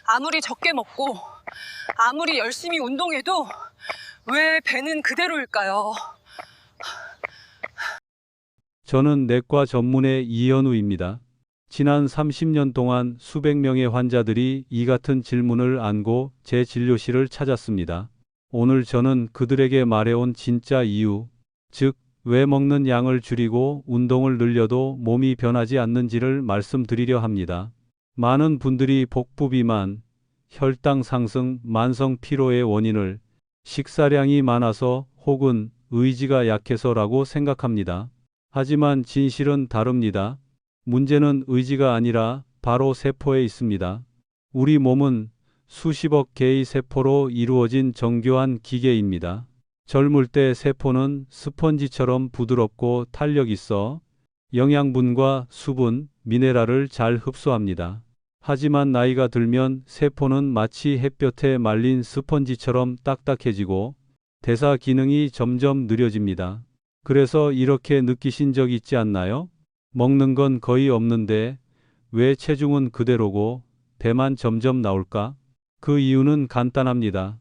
아무리 적게 먹고 아무리 열심히 운동해도 왜 배는 그대로일까요? 저는 내과 전문의 이현우입니다. 지난 30년 동안 수백 명의 환자들이 이 같은 질문을 안고 제 진료실을 찾았습니다. 오늘 저는 그들에게 말해온 진짜 이유, 즉, 왜 먹는 양을 줄이고 운동을 늘려도 몸이 변하지 않는지를 말씀드리려 합니다. 많은 분들이 복부 비만, 혈당 상승, 만성 피로의 원인을 식사량이 많아서 혹은 의지가 약해서라고 생각합니다. 하지만 진실은 다릅니다. 문제는 의지가 아니라 바로 세포에 있습니다. 우리 몸은 수십억 개의 세포로 이루어진 정교한 기계입니다. 젊을 때 세포는 스펀지처럼 부드럽고 탄력 있어 영양분과 수분, 미네랄을 잘 흡수합니다. 하지만 나이가 들면 세포는 마치 햇볕에 말린 스펀지처럼 딱딱해지고 대사 기능이 점점 느려집니다. 그래서 이렇게 느끼신 적 있지 않나요? 먹는 건 거의 없는데 왜 체중은 그대로고 배만 점점 나올까? 그 이유는 간단합니다.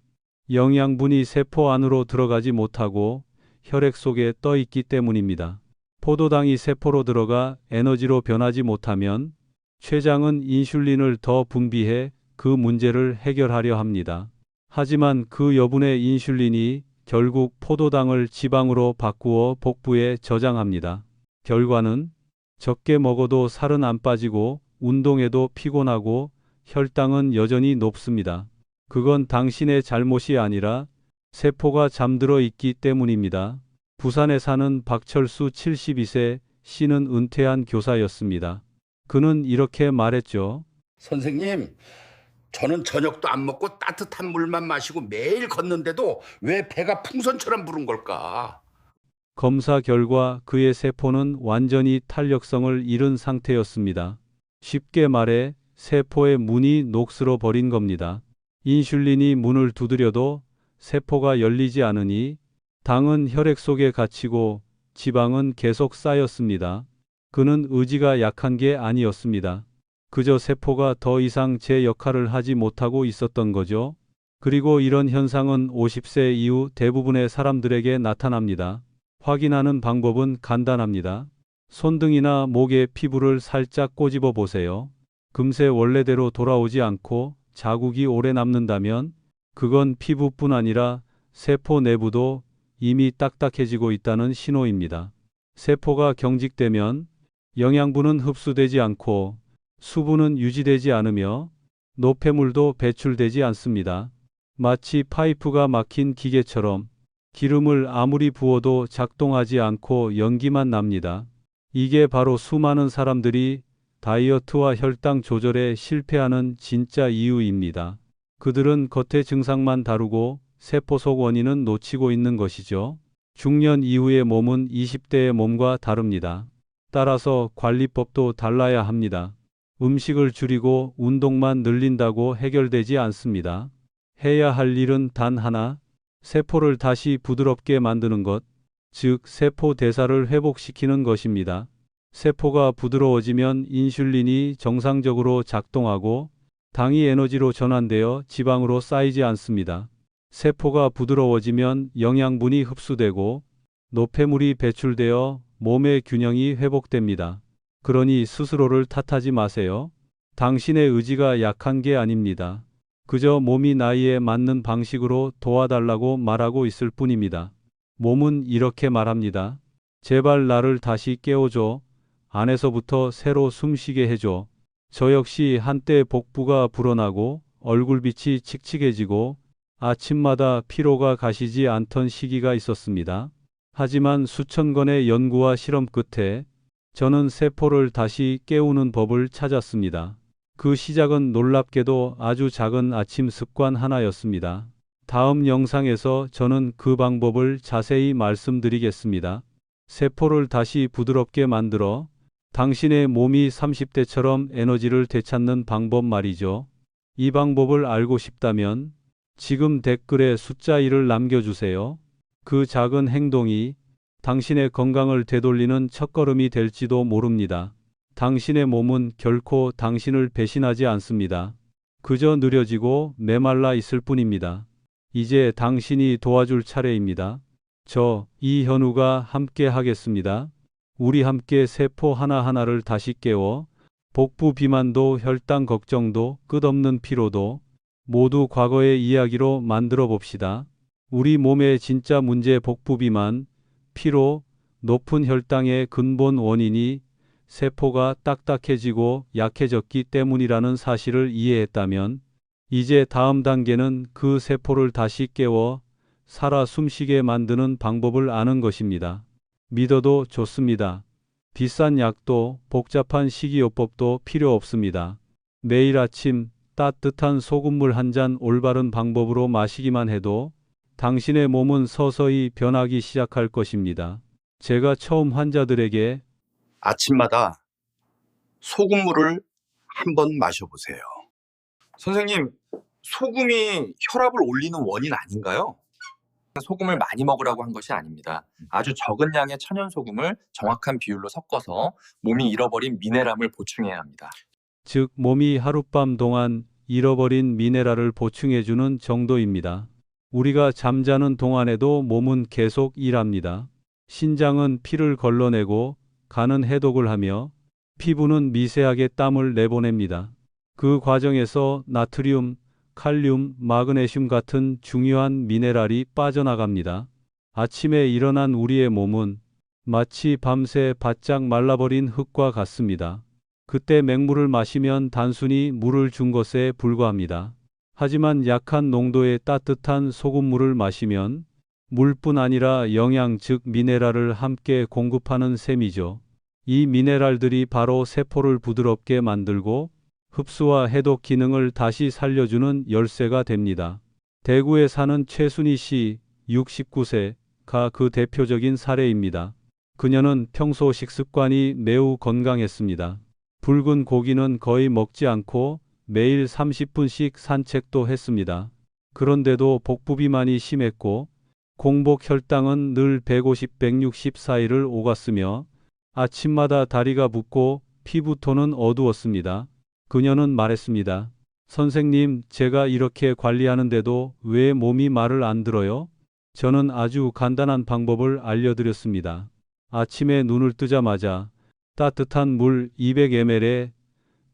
영양분이 세포 안으로 들어가지 못하고 혈액 속에 떠 있기 때문입니다. 포도당이 세포로 들어가 에너지로 변하지 못하면 췌장은 인슐린을 더 분비해 그 문제를 해결하려 합니다. 하지만 그 여분의 인슐린이 결국 포도당을 지방으로 바꾸어 복부에 저장합니다. 결과는 적게 먹어도 살은 안 빠지고 운동해도 피곤하고 혈당은 여전히 높습니다. 그건 당신의 잘못이 아니라 세포가 잠들어 있기 때문입니다. 부산에 사는 박철수 72세 씨는 은퇴한 교사였습니다. 그는 이렇게 말했죠. 선생님, 저는 저녁도 안 먹고 따뜻한 물만 마시고 매일 걷는데도 왜 배가 풍선처럼 부른 걸까? 검사 결과 그의 세포는 완전히 탄력성을 잃은 상태였습니다. 쉽게 말해 세포의 문이 녹슬어 버린 겁니다. 인슐린이 문을 두드려도 세포가 열리지 않으니 당은 혈액 속에 갇히고 지방은 계속 쌓였습니다. 그는 의지가 약한 게 아니었습니다. 그저 세포가 더 이상 제 역할을 하지 못하고 있었던 거죠. 그리고 이런 현상은 50세 이후 대부분의 사람들에게 나타납니다. 확인하는 방법은 간단합니다. 손등이나 목의 피부를 살짝 꼬집어 보세요. 금세 원래대로 돌아오지 않고 자국이 오래 남는다면 그건 피부뿐 아니라 세포 내부도 이미 딱딱해지고 있다는 신호입니다. 세포가 경직되면 영양분은 흡수되지 않고 수분은 유지되지 않으며 노폐물도 배출되지 않습니다. 마치 파이프가 막힌 기계처럼 기름을 아무리 부어도 작동하지 않고 연기만 납니다. 이게 바로 수많은 사람들이 다이어트와 혈당 조절에 실패하는 진짜 이유입니다. 그들은 겉의 증상만 다루고 세포 속 원인은 놓치고 있는 것이죠. 중년 이후의 몸은 20대의 몸과 다릅니다. 따라서 관리법도 달라야 합니다. 음식을 줄이고 운동만 늘린다고 해결되지 않습니다. 해야 할 일은 단 하나, 세포를 다시 부드럽게 만드는 것, 즉 세포 대사를 회복시키는 것입니다. 세포가 부드러워지면 인슐린이 정상적으로 작동하고 당이 에너지로 전환되어 지방으로 쌓이지 않습니다. 세포가 부드러워지면 영양분이 흡수되고 노폐물이 배출되어 몸의 균형이 회복됩니다. 그러니 스스로를 탓하지 마세요. 당신의 의지가 약한 게 아닙니다. 그저 몸이 나이에 맞는 방식으로 도와달라고 말하고 있을 뿐입니다. 몸은 이렇게 말합니다. 제발 나를 다시 깨워줘. 안에서부터 새로 숨쉬게 해줘. 저 역시 한때 복부가 불어나고 얼굴빛이 칙칙해지고 아침마다 피로가 가시지 않던 시기가 있었습니다. 하지만 수천 건의 연구와 실험 끝에 저는 세포를 다시 깨우는 법을 찾았습니다. 그 시작은 놀랍게도 아주 작은 아침 습관 하나였습니다. 다음 영상에서 저는 그 방법을 자세히 말씀드리겠습니다. 세포를 다시 부드럽게 만들어 당신의 몸이 30대처럼 에너지를 되찾는 방법 말이죠. 이 방법을 알고 싶다면 지금 댓글에 숫자 1을 남겨주세요. 그 작은 행동이 당신의 건강을 되돌리는 첫걸음이 될지도 모릅니다. 당신의 몸은 결코 당신을 배신하지 않습니다. 그저 느려지고 메말라 있을 뿐입니다. 이제 당신이 도와줄 차례입니다. 저 이현우가 함께 하겠습니다. 우리 함께 세포 하나하나를 다시 깨워 복부 비만도 혈당 걱정도 끝없는 피로도 모두 과거의 이야기로 만들어 봅시다. 우리 몸의 진짜 문제 복부 비만, 피로, 높은 혈당의 근본 원인이 세포가 딱딱해지고 약해졌기 때문이라는 사실을 이해했다면 이제 다음 단계는 그 세포를 다시 깨워 살아 숨쉬게 만드는 방법을 아는 것입니다. 믿어도 좋습니다. 비싼 약도 복잡한 식이요법도 필요 없습니다. 매일 아침 따뜻한 소금물 한 잔 올바른 방법으로 마시기만 해도 당신의 몸은 서서히 변하기 시작할 것입니다. 제가 처음 환자들에게 아침마다 소금물을 한번 마셔보세요. 선생님, 소금이 혈압을 올리는 원인 아닌가요? 소금을 많이 먹으라고 한 것이 아닙니다. 아주 적은 양의 천연 소금을 정확한 비율로 섞어서 몸이 잃어버린 미네랄을 보충해야 합니다. 즉 몸이 하룻밤 동안 잃어버린 미네랄을 보충해주는 정도입니다. 우리가 잠자는 동안에도 몸은 계속 일합니다. 신장은 피를 걸러내고 간은 해독을 하며 피부는 미세하게 땀을 내보냅니다. 그 과정에서 나트륨, 칼륨, 마그네슘 같은 중요한 미네랄이 빠져나갑니다. 아침에 일어난 우리의 몸은 마치 밤새 바짝 말라버린 흙과 같습니다. 그때 맹물을 마시면 단순히 물을 준 것에 불과합니다. 하지만 약한 농도의 따뜻한 소금물을 마시면 물뿐 아니라 영양 즉 미네랄을 함께 공급하는 셈이죠. 이 미네랄들이 바로 세포를 부드럽게 만들고 흡수와 해독 기능을 다시 살려주는 열쇠가 됩니다. 대구에 사는 최순희 씨 69세가 그 대표적인 사례입니다. 그녀는 평소 식습관이 매우 건강했습니다. 붉은 고기는 거의 먹지 않고 매일 30분씩 산책도 했습니다. 그런데도 복부 비만이 심했고 공복 혈당은 늘 150, 160 사이를 오갔으며 아침마다 다리가 붓고 피부톤은 어두웠습니다. 그녀는 말했습니다. 선생님, 제가 이렇게 관리하는데도 왜 몸이 말을 안 들어요? 저는 아주 간단한 방법을 알려드렸습니다. 아침에 눈을 뜨자마자 따뜻한 물 200ml에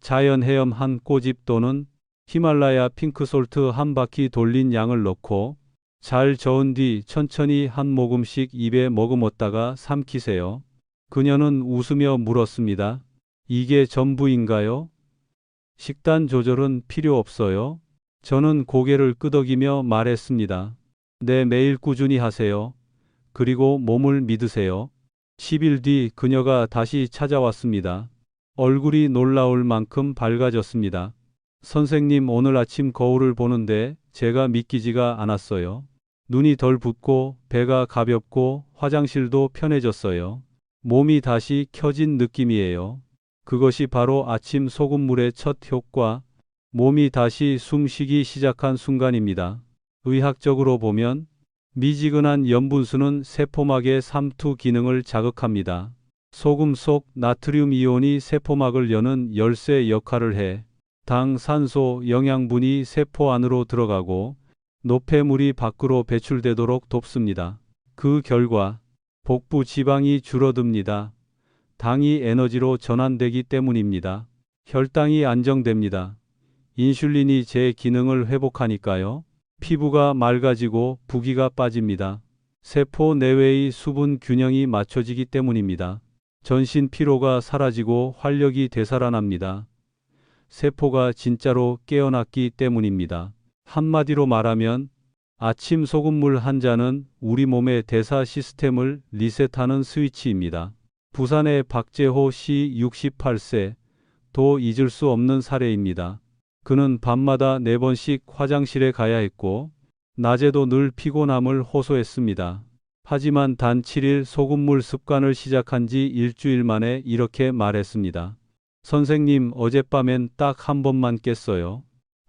자연 해염 한 꼬집 또는 히말라야 핑크솔트 한 바퀴 돌린 양을 넣고 잘 저은 뒤 천천히 한 모금씩 입에 머금었다가 삼키세요. 그녀는 웃으며 물었습니다. 이게 전부인가요? 식단 조절은 필요 없어요? 저는 고개를 끄덕이며 말했습니다. 네, 매일 꾸준히 하세요. 그리고 몸을 믿으세요. 10일 뒤 그녀가 다시 찾아왔습니다. 얼굴이 놀라울 만큼 밝아졌습니다. 선생님, 오늘 아침 거울을 보는데 제가 믿기지가 않았어요. 눈이 덜 붓고 배가 가볍고 화장실도 편해졌어요. 몸이 다시 켜진 느낌이에요. 그것이 바로 아침 소금물의 첫 효과, 몸이 다시 숨쉬기 시작한 순간입니다. 의학적으로 보면 미지근한 염분수는 세포막의 삼투 기능을 자극합니다. 소금 속 나트륨 이온이 세포막을 여는 열쇠 역할을 해 당, 산소, 영양분이 세포 안으로 들어가고 노폐물이 밖으로 배출되도록 돕습니다. 그 결과 복부 지방이 줄어듭니다. 당이 에너지로 전환되기 때문입니다. 혈당이 안정됩니다. 인슐린이 제 기능을 회복하니까요. 피부가 맑아지고 부기가 빠집니다. 세포 내외의 수분 균형이 맞춰지기 때문입니다. 전신 피로가 사라지고 활력이 되살아납니다. 세포가 진짜로 깨어났기 때문입니다. 한마디로 말하면 아침 소금물 한 잔은 우리 몸의 대사 시스템을 리셋하는 스위치입니다. 부산의 박재호 씨 68세, 도 잊을 수 없는 사례입니다. 그는 밤마다 4번씩 화장실에 가야 했고 낮에도 늘 피곤함을 호소했습니다. 하지만 단 7일 소금물 습관을 시작한 지 일주일 만에 이렇게 말했습니다. 선생님, 어젯밤엔 딱 한 번만 깼어요.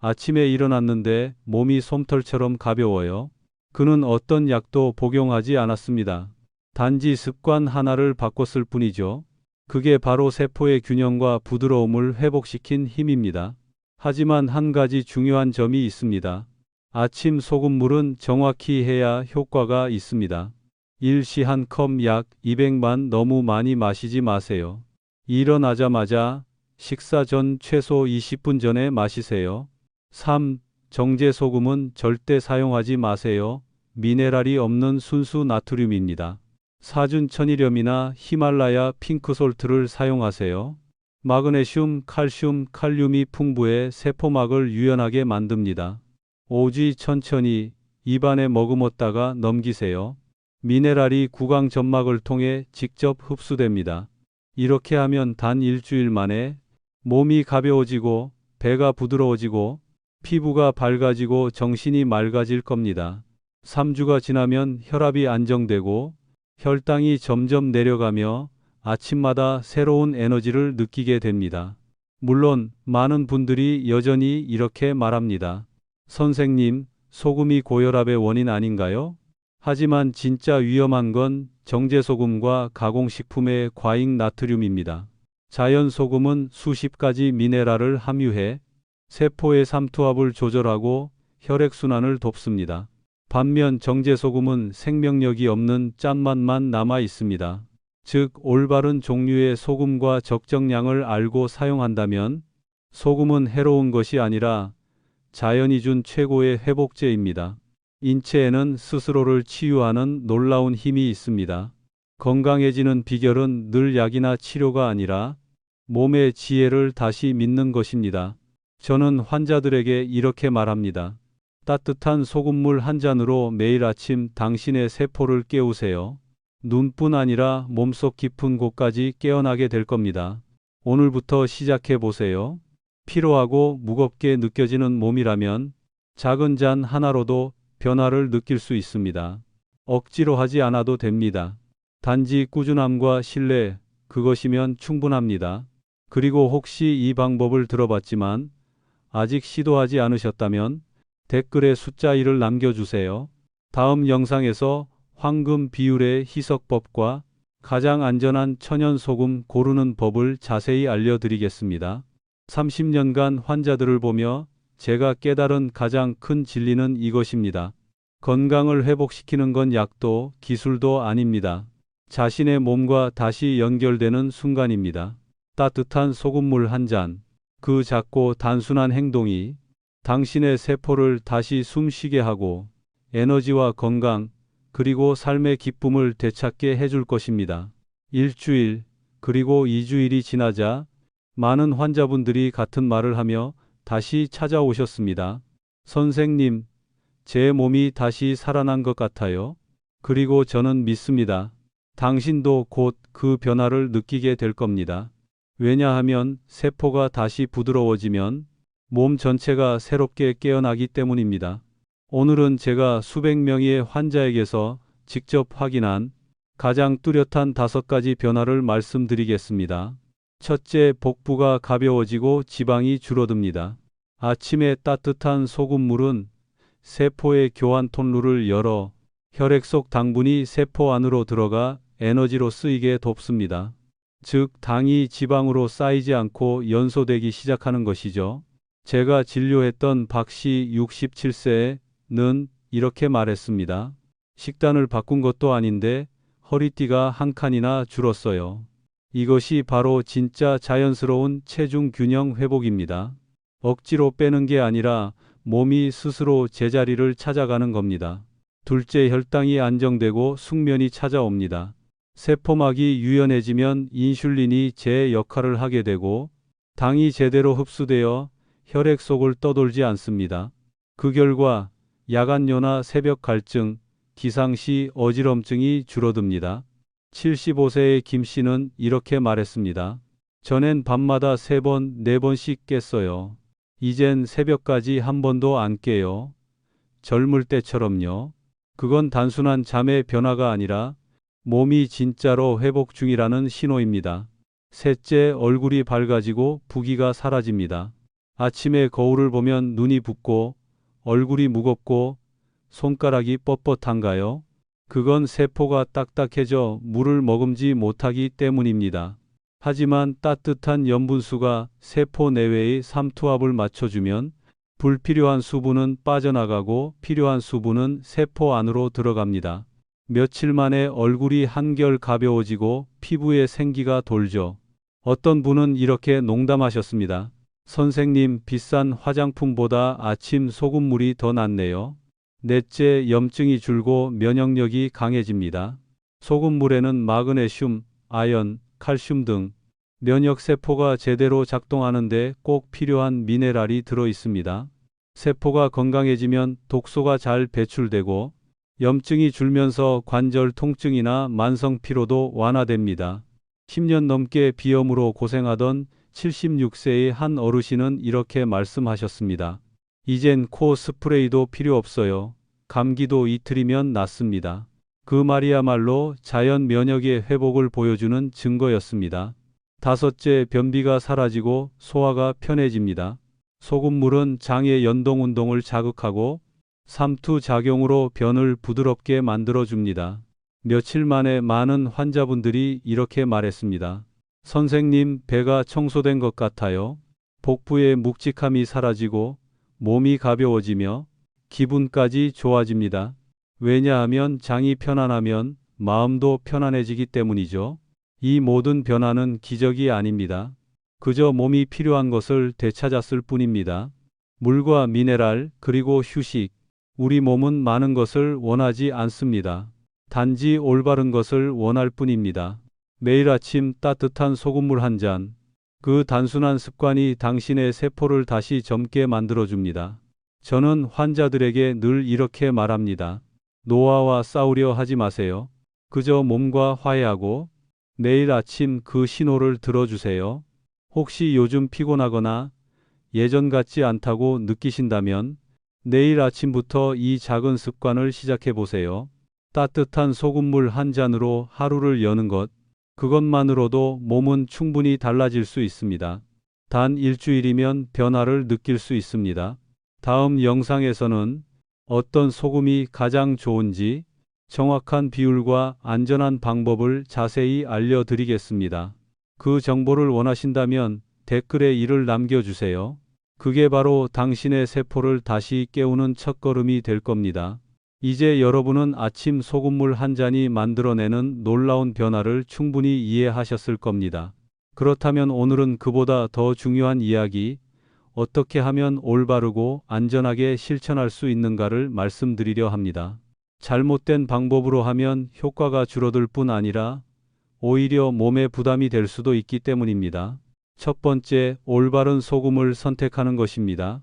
아침에 일어났는데 몸이 솜털처럼 가벼워요. 그는 어떤 약도 복용하지 않았습니다. 단지 습관 하나를 바꿨을 뿐이죠. 그게 바로 세포의 균형과 부드러움을 회복시킨 힘입니다. 하지만 한 가지 중요한 점이 있습니다. 아침 소금물은 정확히 해야 효과가 있습니다. 일시 한 컵 약 200만 너무 많이 마시지 마세요. 일어나자마자 식사 전 최소 20분 전에 마시세요. 3. 정제 소금은 절대 사용하지 마세요. 미네랄이 없는 순수 나트륨입니다. 사준 천일염이나 히말라야 핑크솔트를 사용하세요. 마그네슘, 칼슘, 칼륨이 풍부해 세포막을 유연하게 만듭니다. 오지 천천히 입안에 머금었다가 넘기세요. 미네랄이 구강 점막을 통해 직접 흡수됩니다. 이렇게 하면 단 일주일 만에 몸이 가벼워지고 배가 부드러워지고 피부가 밝아지고 정신이 맑아질 겁니다. 3주가 지나면 혈압이 안정되고 혈당이 점점 내려가며 아침마다 새로운 에너지를 느끼게 됩니다. 물론 많은 분들이 여전히 이렇게 말합니다. 선생님, 소금이 고혈압의 원인 아닌가요? 하지만 진짜 위험한 건 정제소금과 가공식품의 과잉 나트륨입니다. 자연 소금은 수십 가지 미네랄을 함유해 세포의 삼투압을 조절하고 혈액순환을 돕습니다. 반면 정제소금은 생명력이 없는 짠맛만 남아 있습니다. 즉, 올바른 종류의 소금과 적정량을 알고 사용한다면 소금은 해로운 것이 아니라 자연이 준 최고의 회복제입니다. 인체에는 스스로를 치유하는 놀라운 힘이 있습니다. 건강해지는 비결은 늘 약이나 치료가 아니라 몸의 지혜를 다시 믿는 것입니다. 저는 환자들에게 이렇게 말합니다. 따뜻한 소금물 한 잔으로 매일 아침 당신의 세포를 깨우세요. 눈뿐 아니라 몸속 깊은 곳까지 깨어나게 될 겁니다. 오늘부터 시작해 보세요. 피로하고 무겁게 느껴지는 몸이라면 작은 잔 하나로도 변화를 느낄 수 있습니다. 억지로 하지 않아도 됩니다. 단지 꾸준함과 신뢰, 그것이면 충분합니다. 그리고 혹시 이 방법을 들어봤지만 아직 시도하지 않으셨다면 댓글에 숫자 1을 남겨주세요. 다음 영상에서 황금 비율의 희석법과 가장 안전한 천연소금 고르는 법을 자세히 알려드리겠습니다. 30년간 환자들을 보며 제가 깨달은 가장 큰 진리는 이것입니다. 건강을 회복시키는 건 약도 기술도 아닙니다. 자신의 몸과 다시 연결되는 순간입니다. 따뜻한 소금물 한 잔, 그 작고 단순한 행동이 당신의 세포를 다시 숨쉬게 하고 에너지와 건강, 그리고 삶의 기쁨을 되찾게 해줄 것입니다. 일주일, 그리고 2주일이 지나자 많은 환자분들이 같은 말을 하며 다시 찾아오셨습니다. 선생님, 제 몸이 다시 살아난 것 같아요. 그리고 저는 믿습니다. 당신도 곧 그 변화를 느끼게 될 겁니다. 왜냐하면 세포가 다시 부드러워지면 몸 전체가 새롭게 깨어나기 때문입니다. 오늘은 제가 수백 명의 환자에게서 직접 확인한 가장 뚜렷한 5가지 변화를 말씀드리겠습니다. 첫째, 복부가 가벼워지고 지방이 줄어듭니다. 아침에 따뜻한 소금물은 세포의 교환 통로를 열어 혈액 속 당분이 세포 안으로 들어가 에너지로 쓰이게 돕습니다. 즉, 당이 지방으로 쌓이지 않고 연소되기 시작하는 것이죠. 제가 진료했던 박씨 67세는 이렇게 말했습니다. 식단을 바꾼 것도 아닌데 허리띠가 한 칸이나 줄었어요. 이것이 바로 진짜 자연스러운 체중 균형 회복입니다. 억지로 빼는 게 아니라 몸이 스스로 제자리를 찾아가는 겁니다. 둘째, 혈당이 안정되고 숙면이 찾아옵니다. 세포막이 유연해지면 인슐린이 제 역할을 하게 되고 당이 제대로 흡수되어 혈액 속을 떠돌지 않습니다. 그 결과 야간요나 새벽 갈증, 기상시 어지럼증이 줄어듭니다. 75세의 김 씨는 이렇게 말했습니다. 전엔 밤마다 3번, 4번씩 깼어요. 이젠 새벽까지 한 번도 안 깨요. 젊을 때처럼요. 그건 단순한 잠의 변화가 아니라 몸이 진짜로 회복 중이라는 신호입니다. 셋째, 얼굴이 밝아지고 부기가 사라집니다. 아침에 거울을 보면 눈이 붓고 얼굴이 무겁고 손가락이 뻣뻣한가요? 그건 세포가 딱딱해져 물을 머금지 못하기 때문입니다. 하지만 따뜻한 염분수가 세포 내외의 삼투압을 맞춰주면 불필요한 수분은 빠져나가고 필요한 수분은 세포 안으로 들어갑니다. 며칠 만에 얼굴이 한결 가벼워지고 피부에 생기가 돌죠. 어떤 분은 이렇게 농담하셨습니다. 선생님, 비싼 화장품보다 아침 소금물이 더 낫네요. 넷째, 염증이 줄고 면역력이 강해집니다. 소금물에는 마그네슘, 아연, 칼슘 등 면역세포가 제대로 작동하는데 꼭 필요한 미네랄이 들어 있습니다. 세포가 건강해지면 독소가 잘 배출되고 염증이 줄면서 관절 통증이나 만성 피로도 완화됩니다. 10년 넘게 비염으로 고생하던 76세의 한 어르신은 이렇게 말씀하셨습니다. 이젠 코 스프레이도 필요 없어요. 감기도 이틀이면 낫습니다. 그 말이야말로 자연 면역의 회복을 보여주는 증거였습니다. 다섯째, 변비가 사라지고 소화가 편해집니다. 소금물은 장의 연동 운동을 자극하고 삼투 작용으로 변을 부드럽게 만들어줍니다. 며칠 만에 많은 환자분들이 이렇게 말했습니다. 선생님, 배가 청소된 것 같아요. 복부의 묵직함이 사라지고 몸이 가벼워지며 기분까지 좋아집니다. 왜냐하면 장이 편안하면 마음도 편안해지기 때문이죠. 이 모든 변화는 기적이 아닙니다. 그저 몸이 필요한 것을 되찾았을 뿐입니다. 물과 미네랄 그리고 휴식. 우리 몸은 많은 것을 원하지 않습니다. 단지 올바른 것을 원할 뿐입니다. 매일 아침 따뜻한 소금물 한 잔. 그 단순한 습관이 당신의 세포를 다시 젊게 만들어줍니다. 저는 환자들에게 늘 이렇게 말합니다. 노화와 싸우려 하지 마세요. 그저 몸과 화해하고 내일 아침 그 신호를 들어주세요. 혹시 요즘 피곤하거나 예전 같지 않다고 느끼신다면 내일 아침부터 이 작은 습관을 시작해 보세요. 따뜻한 소금물 한 잔으로 하루를 여는 것, 그것만으로도 몸은 충분히 달라질 수 있습니다. 단 일주일이면 변화를 느낄 수 있습니다. 다음 영상에서는 어떤 소금이 가장 좋은지 정확한 비율과 안전한 방법을 자세히 알려드리겠습니다. 그 정보를 원하신다면 댓글에 이를 남겨주세요. 그게 바로 당신의 세포를 다시 깨우는 첫걸음이 될 겁니다. 이제 여러분은 아침 소금물 한 잔이 만들어내는 놀라운 변화를 충분히 이해하셨을 겁니다. 그렇다면 오늘은 그보다 더 중요한 이야기, 어떻게 하면 올바르고 안전하게 실천할 수 있는가를 말씀드리려 합니다. 잘못된 방법으로 하면 효과가 줄어들 뿐 아니라 오히려 몸에 부담이 될 수도 있기 때문입니다. 첫 번째, 올바른 소금을 선택하는 것입니다.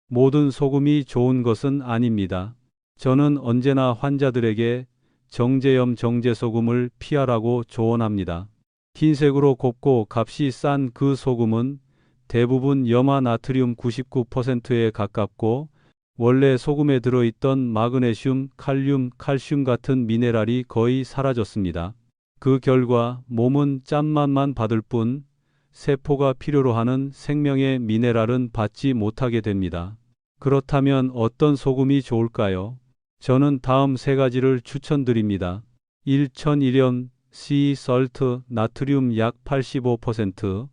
모든 소금이 좋은 것은 아닙니다. 저는 언제나 환자들에게 정제염 정제소금을 피하라고 조언합니다. 흰색으로 곱고 값이 싼 그 소금은 대부분 염화 나트륨 99%에 가깝고 원래 소금에 들어있던 마그네슘, 칼륨, 칼슘 같은 미네랄이 거의 사라졌습니다. 그 결과 몸은 짠맛만 받을 뿐 세포가 필요로 하는 생명의 미네랄은 받지 못하게 됩니다. 그렇다면 어떤 소금이 좋을까요? 저는 다음 세 가지를 추천드립니다. 1. 천일염, sea salt, 나트륨 약 85%,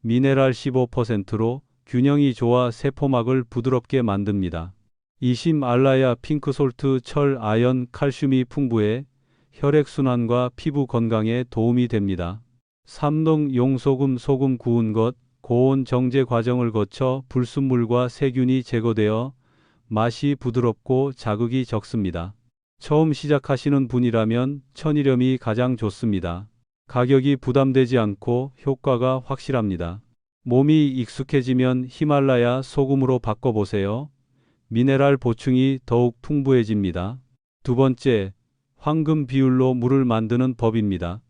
미네랄 15%로 균형이 좋아 세포막을 부드럽게 만듭니다. 20. 알라야 핑크솔트, 철, 아연, 칼슘이 풍부해 혈액순환과 피부 건강에 도움이 됩니다. 3. 용소금, 소금 구운 것, 고온 정제 과정을 거쳐 불순물과 세균이 제거되어 맛이 부드럽고 자극이 적습니다. 처음 시작하시는 분이라면 천일염이 가장 좋습니다. 가격이 부담되지 않고 효과가 확실합니다. 몸이 익숙해지면 히말라야 소금으로 바꿔보세요. 미네랄 보충이 더욱 풍부해집니다. 두 번째, 황금 비율로 물을 만드는 법입니다.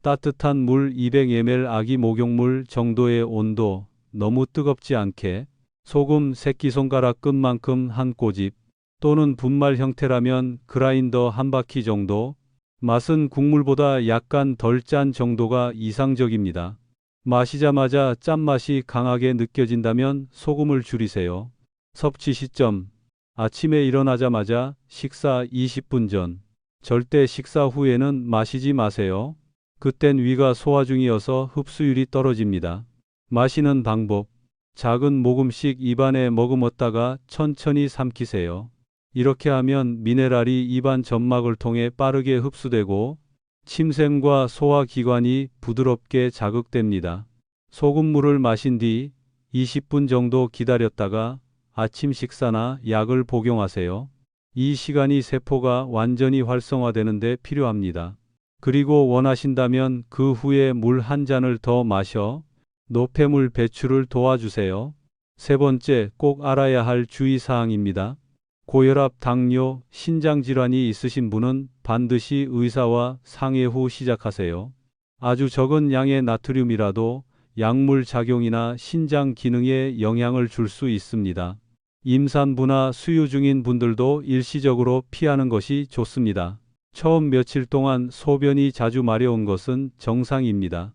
따뜻한 물 200ml 아기 목욕물 정도의 온도, 너무 뜨겁지 않게, 소금 새끼손가락 끝만큼 한 꼬집, 또는 분말 형태라면 그라인더 한 바퀴 정도, 맛은 국물보다 약간 덜 짠 정도가 이상적입니다. 마시자마자 짠맛이 강하게 느껴진다면 소금을 줄이세요. 섭취 시점, 아침에 일어나자마자 식사 20분 전, 절대 식사 후에는 마시지 마세요. 그땐 위가 소화 중이어서 흡수율이 떨어집니다. 마시는 방법. 작은 모금씩 입안에 머금었다가 천천히 삼키세요. 이렇게 하면 미네랄이 입안 점막을 통해 빠르게 흡수되고 침샘과 소화기관이 부드럽게 자극됩니다. 소금물을 마신 뒤 20분 정도 기다렸다가 아침 식사나 약을 복용하세요. 이 시간이 세포가 완전히 활성화되는 데 필요합니다. 그리고 원하신다면 그 후에 물 한 잔을 더 마셔 노폐물 배출을 도와주세요. 세 번째, 꼭 알아야 할 주의사항입니다. 고혈압, 당뇨, 신장질환이 있으신 분은 반드시 의사와 상의 후 시작하세요. 아주 적은 양의 나트륨이라도 약물 작용이나 신장 기능에 영향을 줄 수 있습니다. 임산부나 수유 중인 분들도 일시적으로 피하는 것이 좋습니다. 처음 며칠 동안 소변이 자주 마려운 것은 정상입니다.